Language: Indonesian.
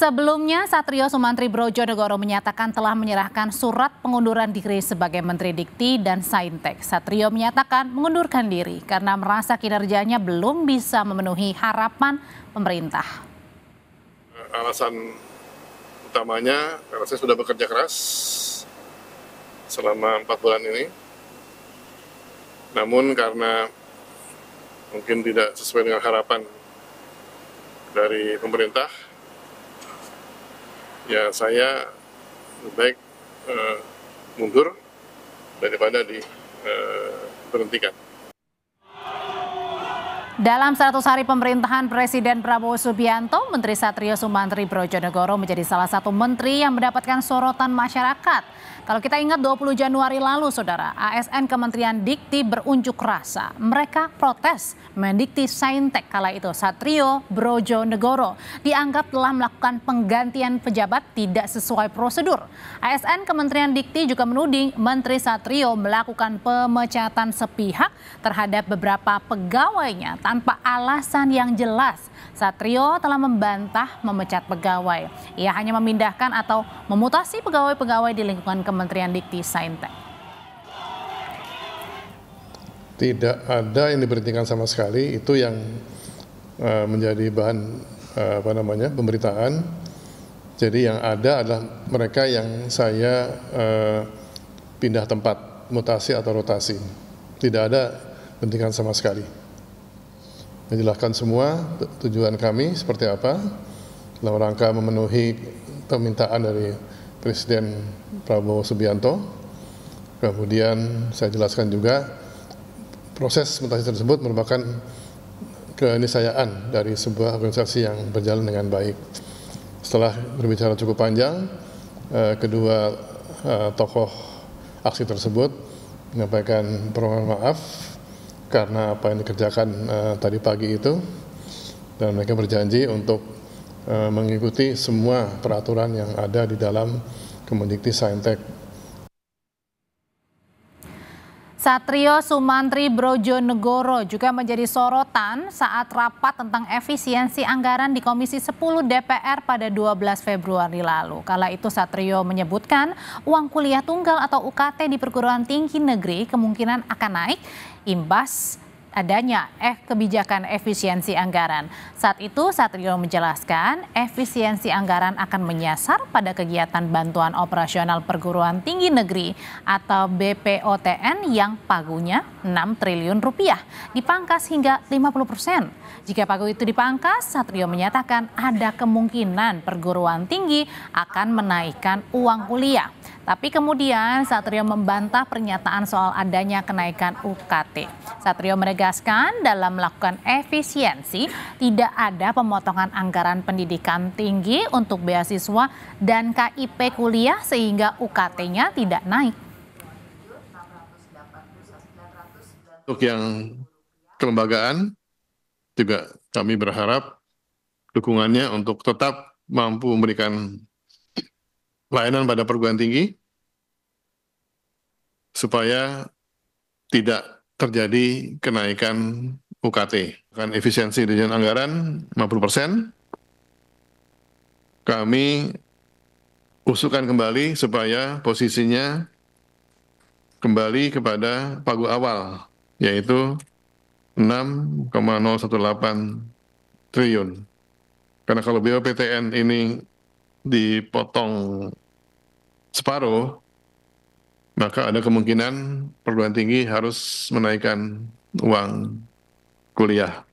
Sebelumnya, Satrio Sumantri Brojonegoro menyatakan telah menyerahkan surat pengunduran diri sebagai Menteri Dikti dan Saintek. Satrio menyatakan mengundurkan diri karena merasa kinerjanya belum bisa memenuhi harapan pemerintah. Alasan utamanya karena saya sudah bekerja keras selama 4 bulan ini. Namun karena mungkin tidak sesuai dengan harapan dari pemerintah, ya saya lebih baik mundur daripada diberhentikan. Dalam 100 hari pemerintahan Presiden Prabowo Subianto, Menteri Satrio Sumantri Brojonegoro menjadi salah satu menteri yang mendapatkan sorotan masyarakat. Kalau kita ingat 20 Januari lalu, Saudara, ASN Kementerian Dikti berunjuk rasa. Mereka protes Mendikti Saintek kala itu Satrio Brojonegoro dianggap telah melakukan penggantian pejabat tidak sesuai prosedur. ASN Kementerian Dikti juga menuding Menteri Satrio melakukan pemecatan sepihak terhadap beberapa pegawainya tanpa alasan yang jelas. Satrio telah membantah memecat pegawai. Ia hanya memindahkan atau memutasi pegawai-pegawai di lingkungan Kementerian Dikti Saintek. Tidak ada yang diberhentikan sama sekali, itu yang menjadi bahan pemberitaan. Jadi yang ada adalah mereka yang saya pindah tempat, mutasi atau rotasi. Tidak ada pendidikan sama sekali. Menjelaskan semua tujuan kami seperti apa dalam rangka memenuhi permintaan dari Presiden Prabowo Subianto. Kemudian saya jelaskan juga proses mutasi tersebut merupakan keniscayaan dari sebuah organisasi yang berjalan dengan baik. Setelah berbicara cukup panjang, kedua tokoh aksi tersebut menyampaikan permohonan maaf karena apa yang dikerjakan tadi pagi itu, dan mereka berjanji untuk mengikuti semua peraturan yang ada di dalam Kemendikti Saintek. Satrio Sumantri Brojonegoro juga menjadi sorotan saat rapat tentang efisiensi anggaran di Komisi 10 DPR pada 12 Februari lalu. Kala itu Satrio menyebutkan uang kuliah tunggal atau UKT di perguruan tinggi negeri kemungkinan akan naik imbas adanya kebijakan efisiensi anggaran. Saat itu Satrio menjelaskan efisiensi anggaran akan menyasar pada kegiatan bantuan operasional perguruan tinggi negeri atau BPOTN yang pagunya 6 triliun rupiah dipangkas hingga 50%. Jika pagu itu dipangkas, Satrio menyatakan ada kemungkinan perguruan tinggi akan menaikkan uang kuliah. Tapi kemudian Satrio membantah pernyataan soal adanya kenaikan UKT. Satrio menegaskan dalam melakukan efisiensi tidak ada pemotongan anggaran pendidikan tinggi untuk beasiswa dan KIP kuliah sehingga UKT-nya tidak naik. Untuk yang kelembagaan juga kami berharap dukungannya untuk tetap mampu memberikan pelayanan pada perguruan tinggi supaya tidak terjadi kenaikan UKT. Kan efisiensi dirjen anggaran 50%. Kami usulkan kembali supaya posisinya kembali kepada pagu awal, yaitu 6,018 triliun. Karena kalau BPOTN ini dipotong separuh, maka ada kemungkinan perguruan tinggi harus menaikkan uang kuliah.